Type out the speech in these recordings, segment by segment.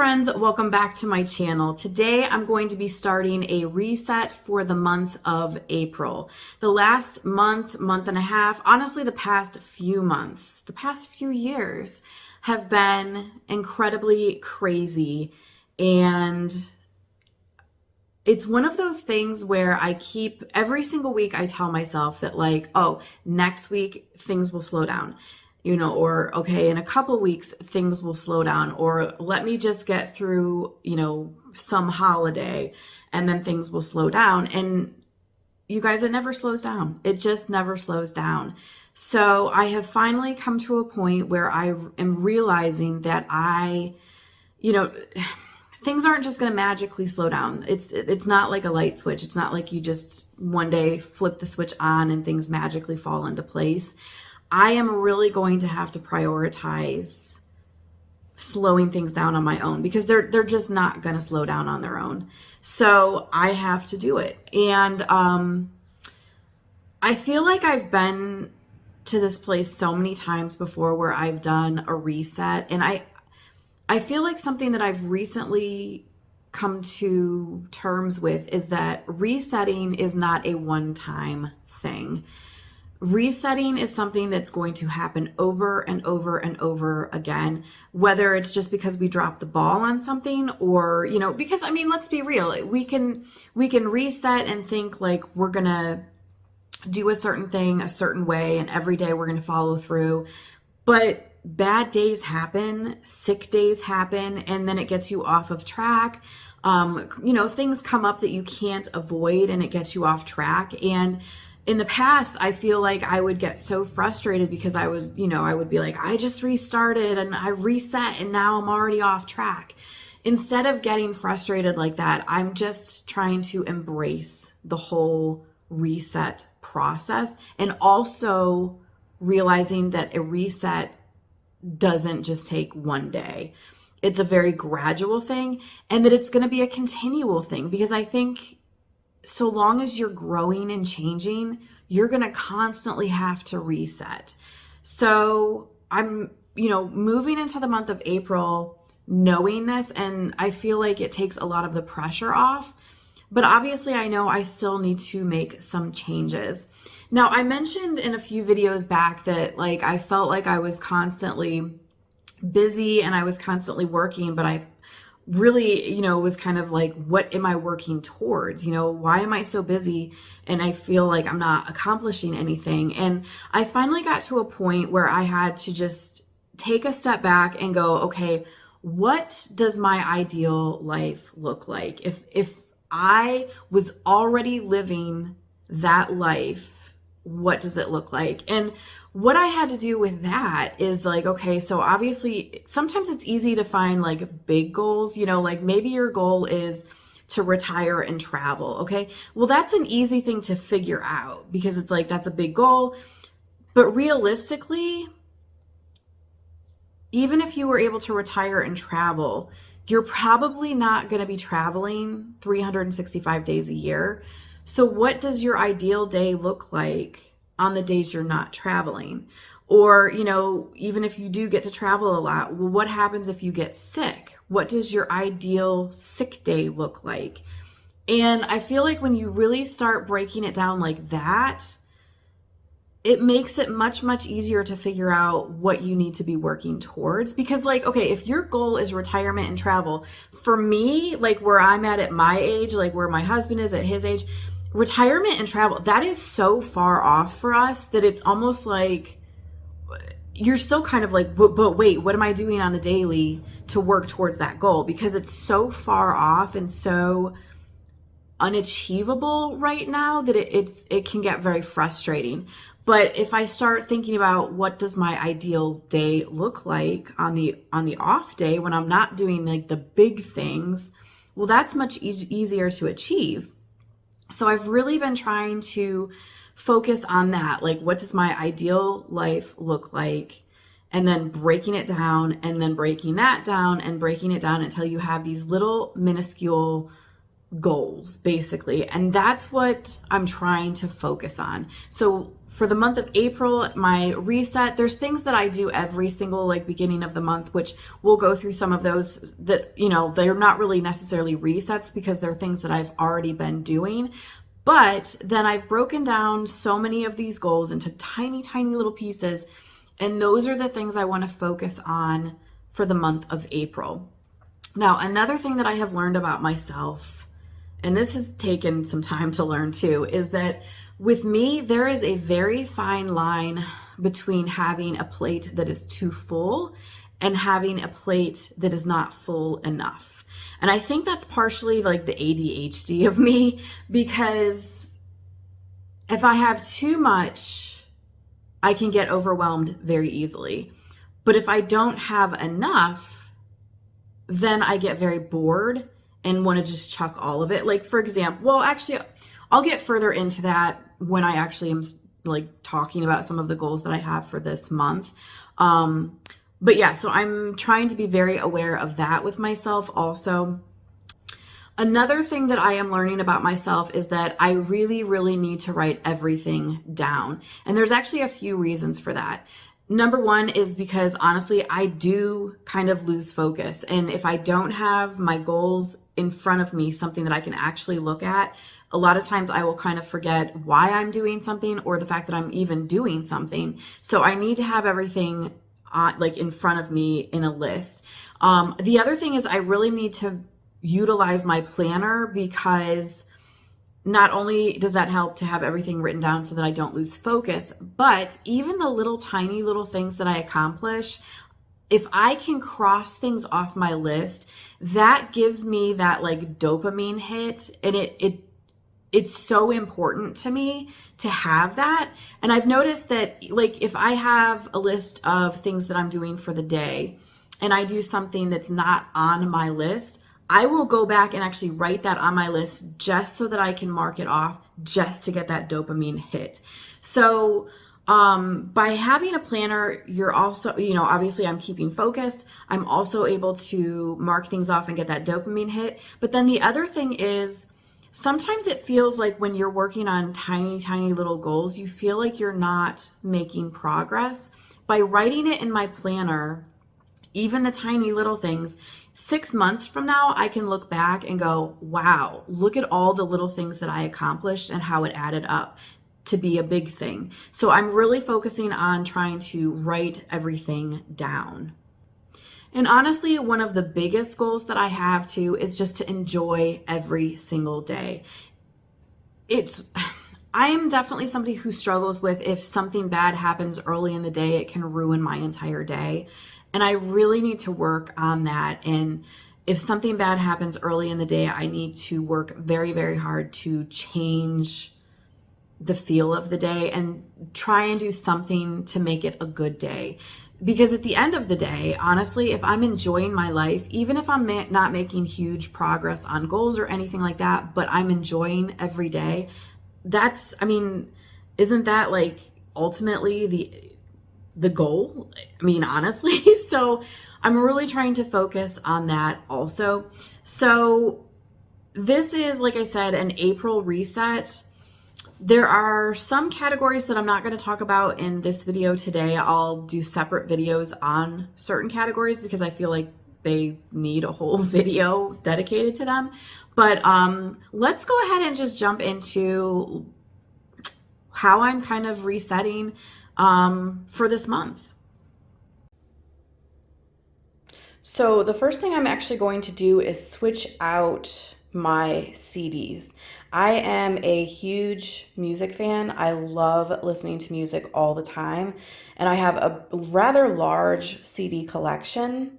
friends, welcome back to my channel. Today I'm going to be starting a reset for the month of April. The last month and a half, honestly the past few months, the past few years have been incredibly crazy, and it's one of those things where every single week I tell myself that like, oh, next week things will slow down. Or okay, in a couple weeks, things will slow down, or let me just get through, some holiday and then things will slow down. And you guys, it never slows down. It just never slows down. So I have finally come to a point where I am realizing that things aren't just going to magically slow down. It's not like a light switch. It's not like you just one day flip the switch on and things magically fall into place. I am really going to have to prioritize slowing things down on my own because they're just not going to slow down on their own. So I have to do it. And I feel like I've been to this place so many times before where I've done a reset. And I feel like something that I've recently come to terms with is that resetting is not a one-time thing. Resetting is something that's going to happen over and over and over again, whether it's just because we dropped the ball on something or, because let's be real, we can reset and think like we're going to do a certain thing a certain way and every day we're going to follow through. But bad days happen, sick days happen, and then it gets you off of track. Things come up that you can't avoid and it gets you off track. And in the past, I feel like I would get so frustrated because I would be like, I just restarted and I reset and now I'm already off track. Instead of getting frustrated like that, I'm just trying to embrace the whole reset process and also realizing that a reset doesn't just take one day. It's a very gradual thing and that it's going to be a continual thing because I think so long as you're growing and changing, you're going to constantly have to reset. So I'm, moving into the month of April, knowing this, and I feel like it takes a lot of the pressure off. But obviously I know I still need to make some changes. Now, I mentioned in a few videos back that like I felt like I was constantly busy and I was constantly working, but I really, was kind of like, what am I working towards? Why am I so busy? And I feel like I'm not accomplishing anything. And I finally got to a point where I had to just take a step back and go, okay, what does my ideal life look like? If I was already living that life, what does it look like? And what I had to do with that is like, okay, so obviously sometimes it's easy to find like big goals, like maybe your goal is to retire and travel. Okay. Well, that's an easy thing to figure out because it's like, that's a big goal. But realistically, even if you were able to retire and travel, you're probably not going to be traveling 365 days a year. So what does your ideal day look like on the days you're not traveling? Or, even if you do get to travel a lot, well, what happens if you get sick? What does your ideal sick day look like? And I feel like when you really start breaking it down like that, it makes it much, much easier to figure out what you need to be working towards. Because like, okay, if your goal is retirement and travel, for me, like where I'm at my age, like where my husband is at his age, retirement and travel, that is so far off for us that it's almost like you're still kind of like, but wait, what am I doing on the daily to work towards that goal? Because it's so far off and so unachievable right now that it can get very frustrating. But if I start thinking about what does my ideal day look like on the off day when I'm not doing like the big things, well, that's much easier to achieve. So I've really been trying to focus on that. Like, what does my ideal life look like? And then breaking it down and then breaking that down and breaking it down until you have these little minuscule goals basically, and that's what I'm trying to focus on. So for the month of April, my reset, there's things that I do every single like beginning of the month, which we'll go through some of those that, you know, they're not really necessarily resets because they're things that I've already been doing. But then I've broken down so many of these goals into tiny, tiny little pieces, and those are the things I want to focus on for the month of April. Now, another thing that I have learned about myself, and this has taken some time to learn too, is that with me, there is a very fine line between having a plate that is too full and having a plate that is not full enough. And I think that's partially like the ADHD of me, because if I have too much, I can get overwhelmed very easily. But if I don't have enough, then I get very bored and want to just chuck all of it. Like, for example, well, actually, I'll get further into that when I actually am like talking about some of the goals that I have for this month. But yeah, so I'm trying to be very aware of that with myself also. Another thing that I am learning about myself is that I really, really need to write everything down. And there's actually a few reasons for that. Number one is because honestly, I do kind of lose focus. And if I don't have my goals in front of me, something that I can actually look at, a lot of times I will kind of forget why I'm doing something or the fact that I'm even doing something. So I need to have everything like in front of me in a list. The other thing is I really need to utilize my planner, because not only does that help to have everything written down so that I don't lose focus, but even the little tiny little things that I accomplish, if I can cross things off my list, that gives me that like dopamine hit, and it's so important to me to have that. And I've noticed that like if I have a list of things that I'm doing for the day and I do something that's not on my list, I will go back and actually write that on my list just so that I can mark it off, just to get that dopamine hit. So by having a planner, you're also, you know, obviously I'm keeping focused. I'm also able to mark things off and get that dopamine hit. But then the other thing is, sometimes it feels like when you're working on tiny, tiny little goals, you feel like you're not making progress. By writing it in my planner, even the tiny little things, 6 months from now, I can look back and go, wow, look at all the little things that I accomplished and how it added up to be a big thing. So I'm really focusing on trying to write everything down. And honestly, one of the biggest goals that I have too is just to enjoy every single day. I am definitely somebody who struggles with, if something bad happens early in the day, it can ruin my entire day. And I really need to work on that. And if something bad happens early in the day, I need to work very, very hard to change the feel of the day and try and do something to make it a good day. Because at the end of the day, honestly, if I'm enjoying my life, even if I'm not making huge progress on goals or anything like that, but I'm enjoying every day, isn't that like ultimately the goal? I mean, honestly. So I'm really trying to focus on that also. So this is, like I said, an April reset. There are some categories that I'm not going to talk about in this video today. I'll do separate videos on certain categories because I feel like they need a whole video dedicated to them. But let's go ahead and just jump into how I'm kind of resetting for this month. So the first thing I'm actually going to do is switch out my CDs. I am a huge music fan. I love listening to music all the time, and I have a rather large CD collection.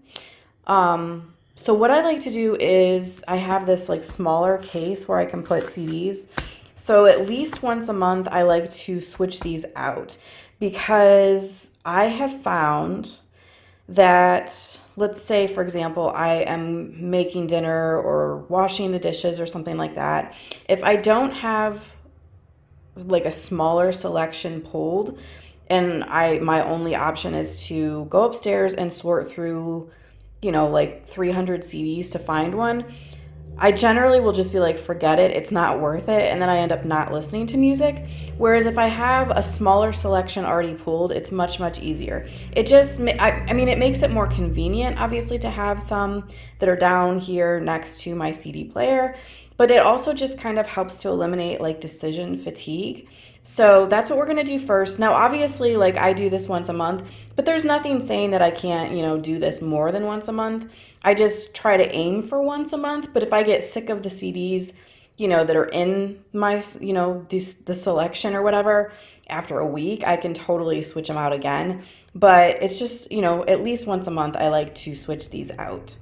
So what I like to do is I have this like smaller case where I can put CDs. So at least once a month, I like to switch these out, because I have found that, let's say, for example, I am making dinner or washing the dishes or something like that. If I don't have like a smaller selection pulled, and my only option is to go upstairs and sort through, like 300 CDs to find one, I generally will just be like, forget it, it's not worth it, and then I end up not listening to music. Whereas if I have a smaller selection already pulled, it's much, much easier. It just, I mean, it makes it more convenient, obviously, to have some that are down here next to my CD player, but it also just kind of helps to eliminate like decision fatigue. So that's what we're gonna do first. Now, obviously, like I do this once a month, but there's nothing saying that I can't, do this more than once a month. I just try to aim for once a month. But if I get sick of the CDs, that are in my, the selection or whatever, after a week, I can totally switch them out again. But it's just, at least once a month, I like to switch these out.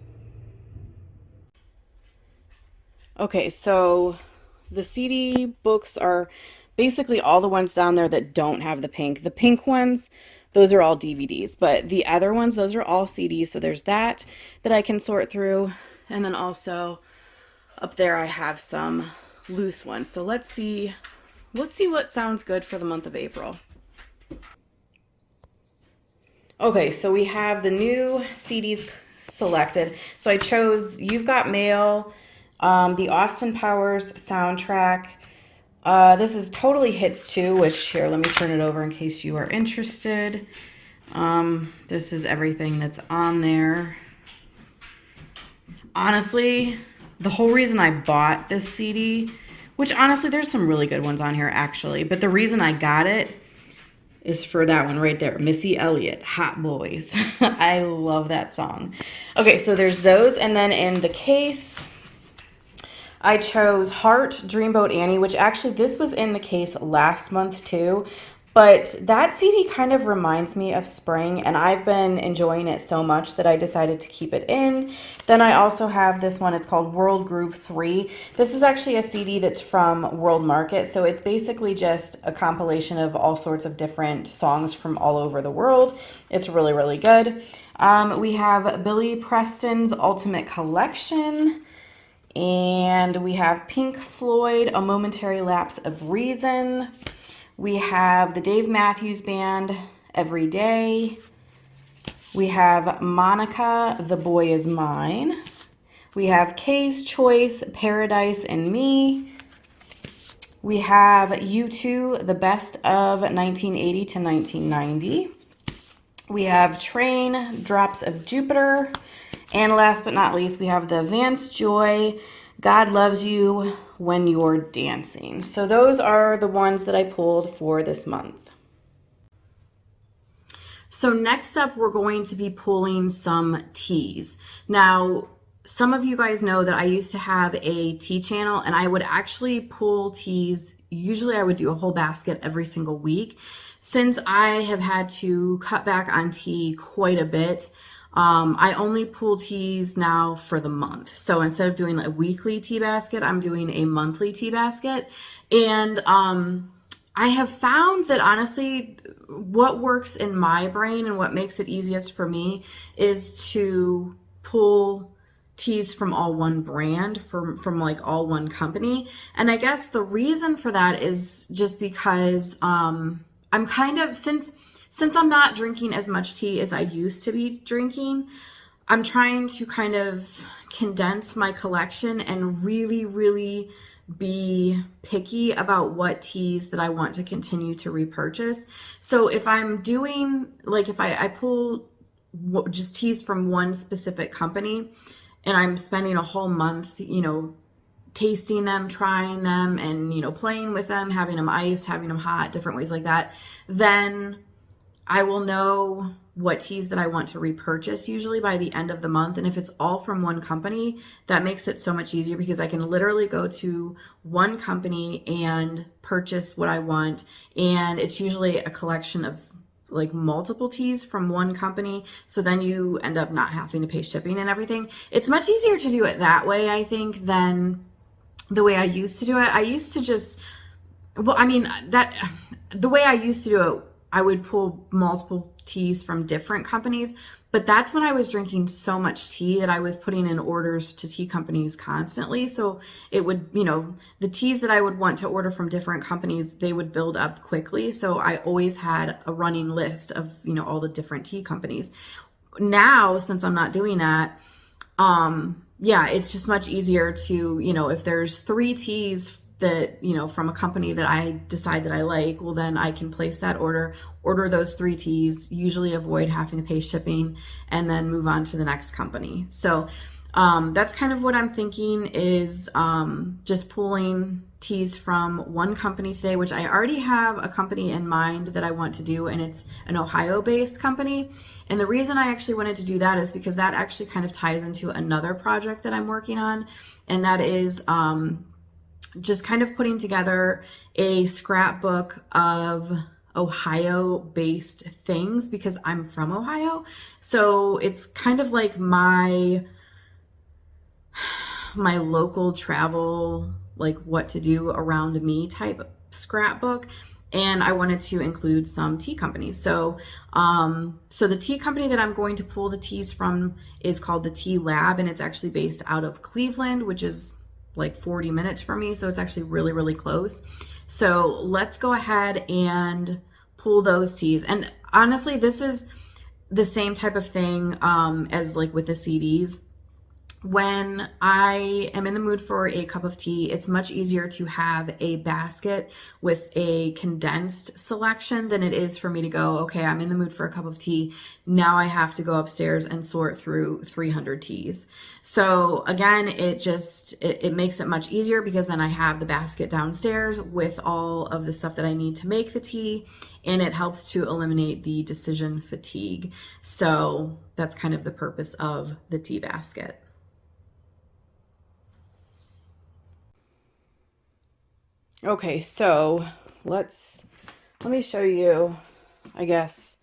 Okay, so the CD books are basically all the ones down there that don't have the pink. The pink ones, those are all DVDs, but the other ones, those are all CDs. So there's that I can sort through. And then also up there I have some loose ones. So let's see what sounds good for the month of April. Okay, so we have the new CDs selected. So I chose You've Got Mail, the Austin Powers soundtrack. This is Totally Hits too, which here, let me turn it over in case you are interested. This is everything that's on there. Honestly, the whole reason I bought this CD, which honestly, there's some really good ones on here actually, but the reason I got it is for that one right there, Missy Elliott, Hot Boys. I love that song. Okay, so there's those, and then in the case, I chose Heart, Dreamboat Annie, which actually this was in the case last month too, but that CD kind of reminds me of spring, and I've been enjoying it so much that I decided to keep it in. Then I also have this one, it's called World Groove 3. This is actually a CD that's from World Market, so it's basically just a compilation of all sorts of different songs from all over the world. It's really, really good. We have Billy Preston's Ultimate Collection. And we have Pink Floyd, A Momentary Lapse of Reason. We have the Dave Matthews Band, Every Day. We have Monica, The Boy Is Mine. We have Kay's Choice, Paradise and Me. We have U2, The Best of 1980 to 1990. We have Train, Drops of Jupiter. And last but not least, we have the Vance Joy, God Loves You When You're Dancing. So those are the ones that I pulled for this month. So next up, we're going to be pulling some teas. Now, some of you guys know that I used to have a tea channel, and I would actually pull teas. Usually I would do a whole basket every single week. Since I have had to cut back on tea quite a bit, I only pull teas now for the month. So instead of doing a weekly tea basket, I'm doing a monthly tea basket. And I have found that honestly, what works in my brain and what makes it easiest for me is to pull teas from all one brand, from like all one company. And I guess the reason for that is just because I'm kind of, since I'm not drinking as much tea as I used to be drinking, I'm trying to kind of condense my collection and really, really be picky about what teas that I want to continue to repurchase. So if I'm doing, like if I pull just teas from one specific company and I'm spending a whole month, tasting them, trying them, and, playing with them, having them iced, having them hot, different ways like that, then I will know what teas that I want to repurchase usually by the end of the month. And if it's all from one company, that makes it so much easier because I can literally go to one company and purchase what I want. And it's usually a collection of like multiple teas from one company. So then you end up not having to pay shipping and everything. It's much easier to do it that way, I think, than the way I used to do it. I used to just, the way I used to do it, I would pull multiple teas from different companies, but that's when I was drinking so much tea that I was putting in orders to tea companies constantly. So it would, the teas that I would want to order from different companies, they would build up quickly. So I always had a running list of, all the different tea companies. Now, since I'm not doing that, yeah, it's just much easier to, if there's 3 teas that, from a company that I decide that I like, well, then I can place that order those 3 teas, usually avoid having to pay shipping, and then move on to the next company. So that's kind of what I'm thinking is just pulling teas from one company today, which I already have a company in mind that I want to do, and it's an Ohio-based company. And the reason I actually wanted to do that is because that actually kind of ties into another project that I'm working on, and that is just kind of putting together a scrapbook of Ohio-based things because I'm from Ohio. So it's kind of like my local travel, like what to do around me type scrapbook. And I wanted to include some tea companies. So the tea company that I'm going to pull the teas from is called the Tea Lab, and it's actually based out of Cleveland, which is like 40 minutes from me. So it's actually really, really close. So let's go ahead and pull those teas. And honestly, this is the same type of thing as like with the CDs. When I am in the mood for a cup of tea, it's much easier to have a basket with a condensed selection than it is for me to go, okay, I'm in the mood for a cup of tea. Now I have to go upstairs and sort through 300 teas. So again, it makes it much easier because then I have the basket downstairs with all of the stuff that I need to make the tea, and it helps to eliminate the decision fatigue. So that's kind of the purpose of the tea basket. Okay, so let me show you, I guess.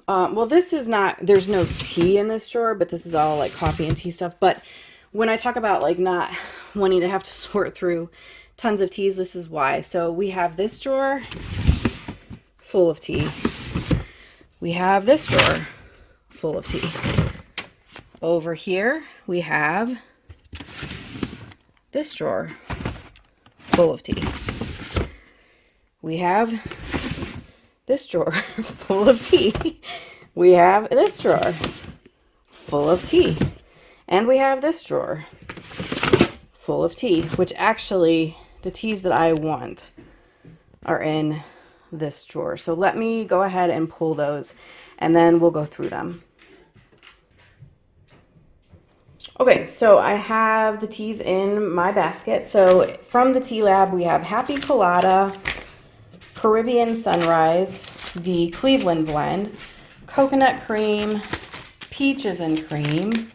Well, this is not, there's no tea in this drawer, but this is all like coffee and tea stuff. But when I talk about like not wanting to have to sort through tons of teas, this is why. So we have this drawer full of tea. We have this drawer full of tea. Over here, we have this drawer full of tea. We have this drawer full of tea. We have this drawer full of tea. And we have this drawer full of tea, which actually the teas that I want are in this drawer. So let me go ahead and pull those and then we'll go through them. Okay, so I have the teas in my basket. So from the Tea Lab, we have Happy Colada, Caribbean Sunrise, the Cleveland Blend, Coconut Cream, Peaches and Cream,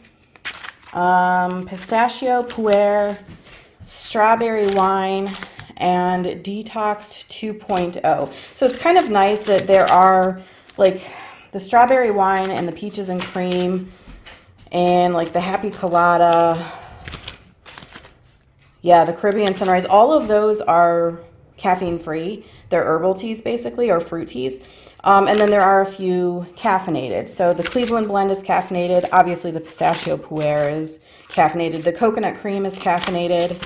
Pistachio Puer, Strawberry Wine, and Detox 2.0. So it's kind of nice that there are like the Strawberry Wine and the Peaches and Cream and like the Happy Colada, yeah, the Caribbean Sunrise, all of those are caffeine free. They're herbal teas basically, or fruit teas. And then there are a few caffeinated. So the Cleveland Blend is caffeinated. Obviously the Pistachio Puer is caffeinated. The Coconut Cream is caffeinated.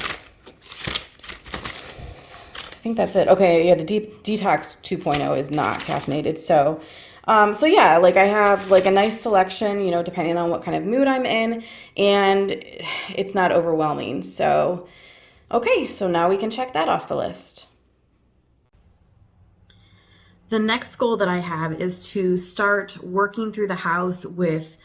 I think that's it. Okay, yeah, the Detox 2.0 is not caffeinated. So yeah, like I have like a nice selection, depending on what kind of mood I'm in, and it's not overwhelming. So, okay, so now we can check that off the list. The next goal that I have is to start working through the house with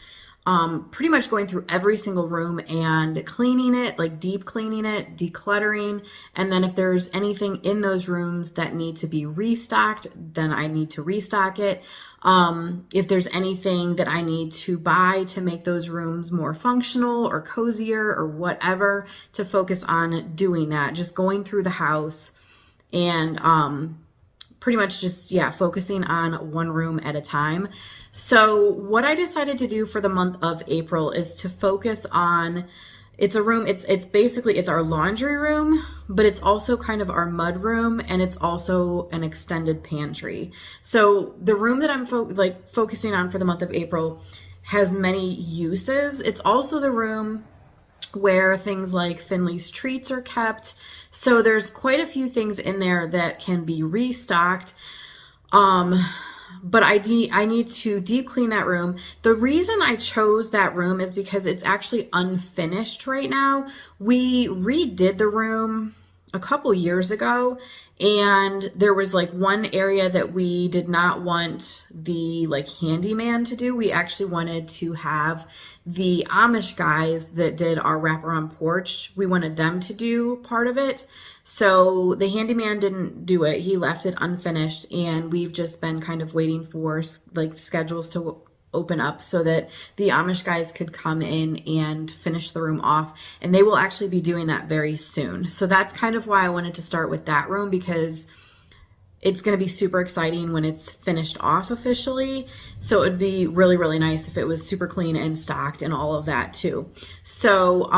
pretty much going through every single room and cleaning it, like deep cleaning it, decluttering. And then if there's anything in those rooms that need to be restocked, then I need to restock it. If there's anything that I need to buy to make those rooms more functional or cozier or whatever, to focus on doing that, just going through the house and pretty much just, yeah, focusing on one room at a time. So what I decided to do for the month of April is to focus on, it's a room, it's basically, it's our laundry room, but it's also kind of our mud room, and it's also an extended pantry. So the room that I'm focusing on for the month of April has many uses. It's also the room where things like Finley's treats are kept. So there's quite a few things in there that can be restocked. but I need to deep clean that room. The reason I chose that room is because it's actually unfinished right now. We redid the room a couple years ago, and there was like one area that we did not want the like handyman to do. We actually wanted to have the Amish guys that did our wraparound porch, we wanted them to do part of it. So the handyman didn't do it. He left it unfinished, and we've just been kind of waiting for like schedules to open up so that the Amish guys could come in and finish the room off. And they will actually be doing that very soon. So that's kind of why I wanted to start with that room, because it's going to be super exciting when it's finished off officially. So it would be really, really nice if it was super clean and stocked and all of that too. So,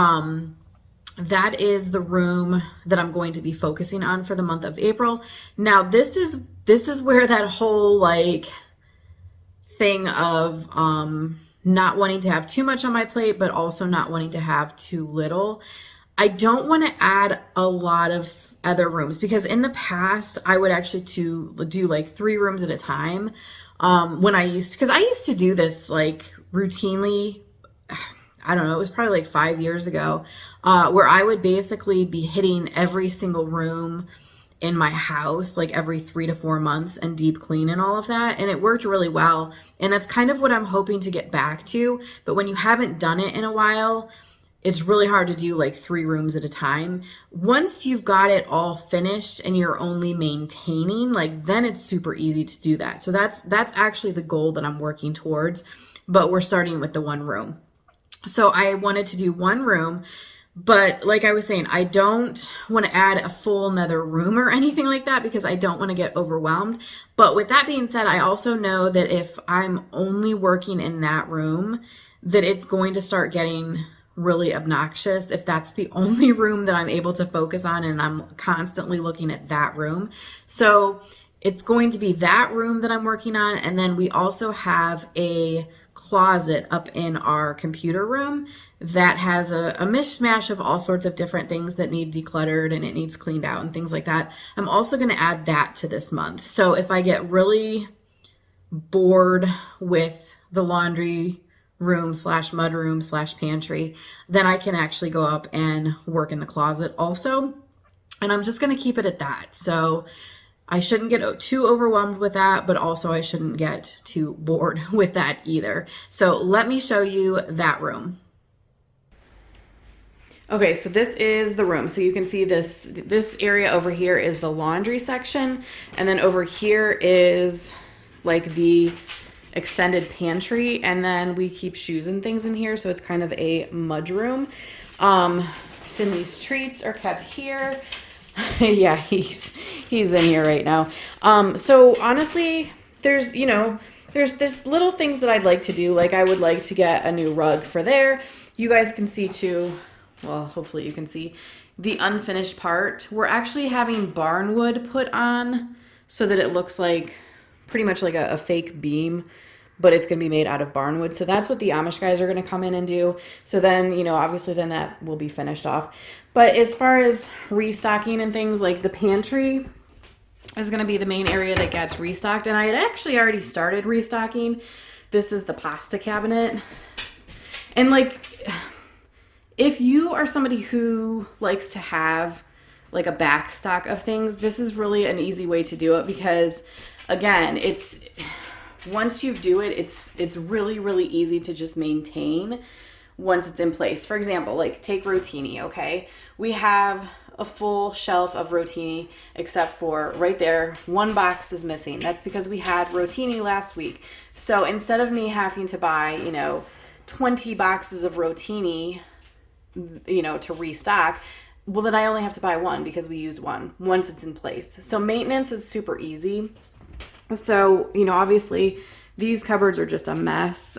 that is the room that I'm going to be focusing on for the month of April. Now, this is where that whole like thing of not wanting to have too much on my plate, but also not wanting to have too little. I don't want to add a lot of other rooms, because in the past I would actually do like 3 rooms at a time. When I used to do this like routinely. I don't know, it was probably like 5 years ago, where I would basically be hitting every single room in my house like every 3 to 4 months and deep clean and all of that. And it worked really well. And that's kind of what I'm hoping to get back to. But when you haven't done it in a while, it's really hard to do like 3 rooms at a time. Once you've got it all finished and you're only maintaining, like then it's super easy to do that. So that's actually the goal that I'm working towards, but we're starting with the 1 room. So I wanted to do 1 room, but like I was saying, I don't want to add a full another room or anything like that, because I don't want to get overwhelmed. But with that being said, I also know that if I'm only working in that room, that it's going to start getting really obnoxious if that's the only room that I'm able to focus on and I'm constantly looking at that room. So it's going to be that room that I'm working on. And then we also have a closet up in our computer room that has a mishmash of all sorts of different things that need decluttered and it needs cleaned out and things like that. I'm also going to add that to this month. So if I get really bored with the laundry room / mud room / pantry, then I can actually go up and work in the closet also. And I'm just going to keep it at that. So I shouldn't get too overwhelmed with that, but also I shouldn't get too bored with that either. So let me show you that room. Okay, so this is the room. So you can see this area over here is the laundry section. And then over here is like the extended pantry. And then we keep shoes and things in here. So it's kind of a mud room. Finley's treats are kept here. Yeah, he's in here right now. So honestly, there's little things that I'd like to do. Like I would like to get a new rug for there. You guys can see too, well, hopefully you can see the unfinished part. We're actually having barnwood put on so that it looks like pretty much like a fake beam, but it's going to be made out of barnwood. So that's what the Amish guys are going to come in and do. So then, obviously then that will be finished off. But as far as restocking and things, like the pantry is going to be the main area that gets restocked. And I had actually already started restocking. This is the pasta cabinet. And like, if you are somebody who likes to have like a back stock of things, this is really an easy way to do it, because again, once you do it, it's really, really easy to just maintain once it's in place. For example, like take Rotini, okay? We have a full shelf of Rotini, except for right there, 1 box is missing. That's because we had Rotini last week. So instead of me having to buy, 20 boxes of Rotini, to restock, well, then I only have to buy 1 because we used 1 once it's in place. So maintenance is super easy. So, obviously these cupboards are just a mess.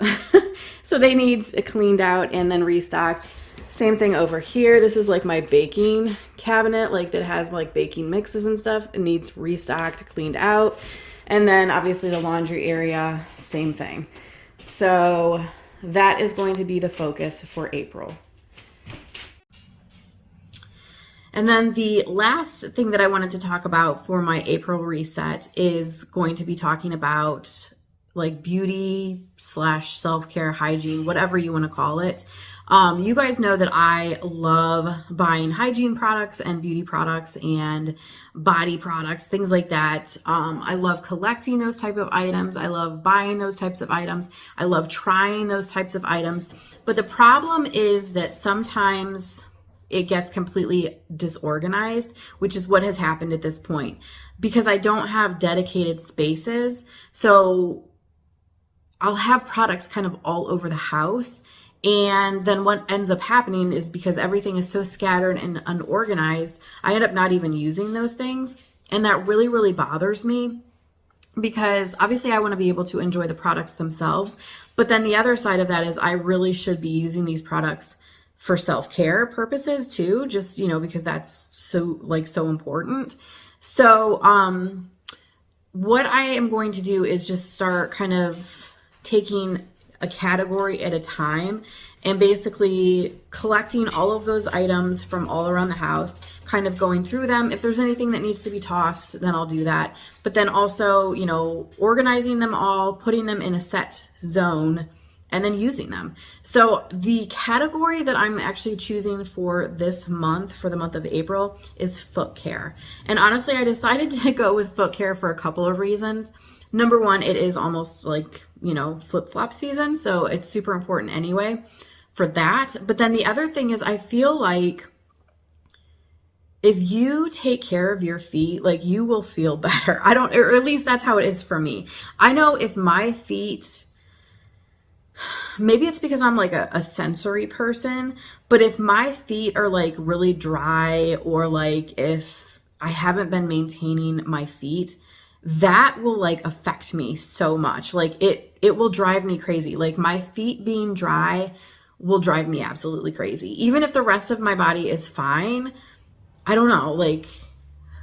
So they need cleaned out and then restocked. Same thing over here. This is like my baking cabinet, like that has like baking mixes and stuff. It needs restocked, cleaned out. And then obviously the laundry area, same thing. So that is going to be the focus for April. And then the last thing that I wanted to talk about for my April reset is going to be talking about like beauty slash self-care, hygiene, whatever you want to call it. You guys know that I love buying hygiene products and beauty products and body products, things like that. I love collecting those type of items. I love buying those types of items. I love trying those types of items. But the problem is that sometimes it gets completely disorganized, which is what has happened at this point because I don't have dedicated spaces. So I'll have products kind of all over the house. And then what ends up happening is because everything is so scattered and unorganized, I end up not even using those things. And that really, really bothers me because obviously I want to be able to enjoy the products themselves. But then the other side of that is I really should be using these products for self-care purposes too, just, because that's so important. So, what I am going to do is just start kind of taking a category at a time and basically collecting all of those items from all around the house, kind of going through them. If there's anything that needs to be tossed, then I'll do that. But then also, organizing them all, putting them in a set zone, and then using them. So the category that I'm actually choosing for this month, for the month of April, is foot care. And honestly, I decided to go with foot care for a couple of reasons. Number one, it is almost like, flip-flop season. So it's super important anyway for that. But then the other thing is I feel like if you take care of your feet, like you will feel better. Or at least that's how it is for me. I know if my feet, maybe it's because I'm like a sensory person, but if my feet are like really dry or like if I haven't been maintaining my feet, that will like affect me so much. Like it will drive me crazy. Like my feet being dry will drive me absolutely crazy. Even if the rest of my body is fine, I don't know, like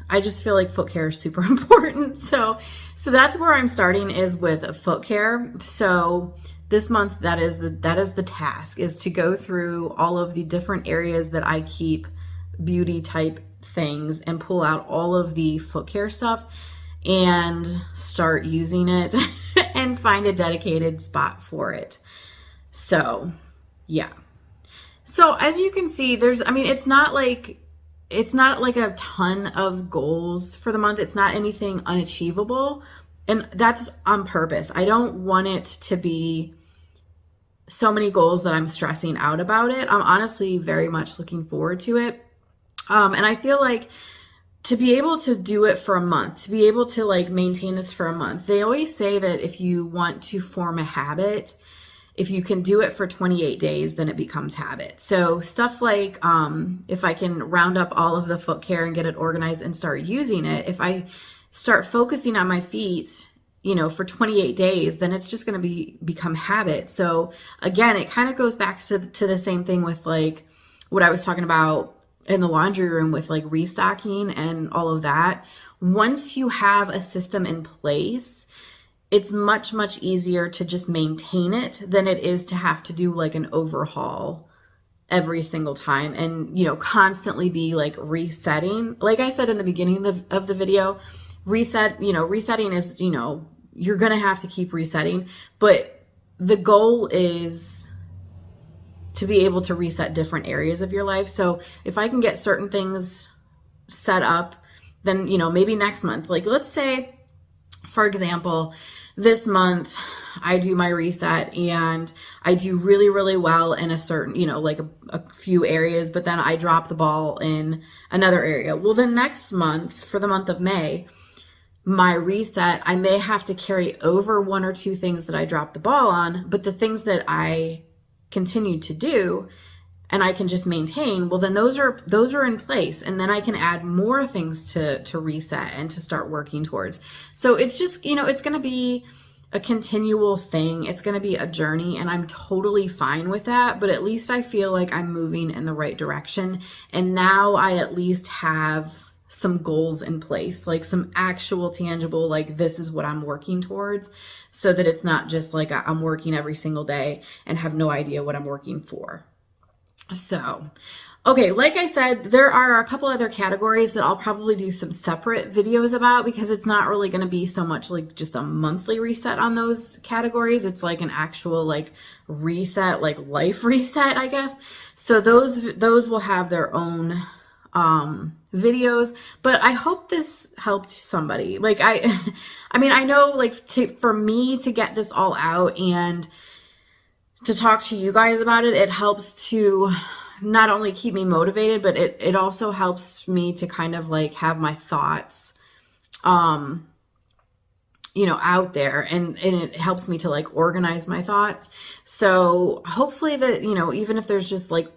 I just feel like foot care is super important. So that's where I'm starting, is with foot care. So this month, that is the task, is to go through all of the different areas that I keep beauty type things and pull out all of the foot care stuff and start using it and find a dedicated spot for it. So, yeah. So as you can see, it's not like a ton of goals for the month. It's not anything unachievable. And that's on purpose. I don't want it to be so many goals that I'm stressing out about it. I'm honestly very much looking forward to it. And I feel like to be able to do it for a month, to be able to like maintain this for a month, they always say that if you want to form a habit, if you can do it for 28 days, then it becomes habit. So stuff like, if I can round up all of the foot care and get it organized and start using it, if I start focusing on my feet, for 28 days, then it's just going to become habit. So again, it kind of goes back to the same thing with like what I was talking about in the laundry room with like restocking and all of that. Once you have a system in place, it's much, much easier to just maintain it than it is to have to do like an overhaul every single time and, constantly be like resetting. Like I said in the beginning of the video, resetting is, you're going to have to keep resetting, but the goal is to be able to reset different areas of your life. So if I can get certain things set up, then, maybe next month, like let's say, for example, this month I do my reset and I do really, really well in a certain, like a few areas, but then I drop the ball in another area. Well, the next month, for the month of May, my reset, I may have to carry over one or two things that I dropped the ball on, but the things that I continue to do and I can just maintain, well, then those are in place. And then I can add more things to reset and to start working towards. So it's just, it's going to be a continual thing. It's going to be a journey, and I'm totally fine with that. But at least I feel like I'm moving in the right direction. And now I at least have some goals in place, like some actual tangible, like this is what I'm working towards, so that it's not just like I'm working every single day and have no idea what I'm working for. So, okay, like I said, there are a couple other categories that I'll probably do some separate videos about because it's not really going to be so much like just a monthly reset on those categories. It's like an actual like reset, like life reset, I guess. So those will have their own videos, but I hope this helped somebody. Like I mean, I know like for me to get this all out and to talk to you guys about it, it helps to not only keep me motivated, but it also helps me to kind of like have my thoughts, you know, out there, and it helps me to like organize my thoughts. So hopefully that, you know, even if there's just like,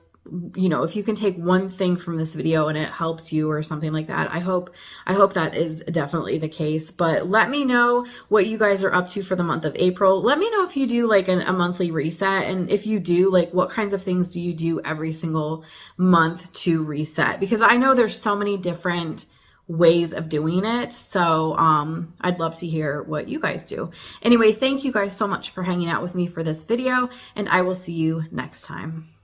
you know, if you can take one thing from this video and it helps you or something like that, I hope that is definitely the case. But let me know what you guys are up to for the month of April. Let me know if you do like a monthly reset, and if you do, like what kinds of things do you do every single month to reset? Because I know there's so many different ways of doing it. So I'd love to hear what you guys do. Anyway, thank you guys so much for hanging out with me for this video, and I will see you next time.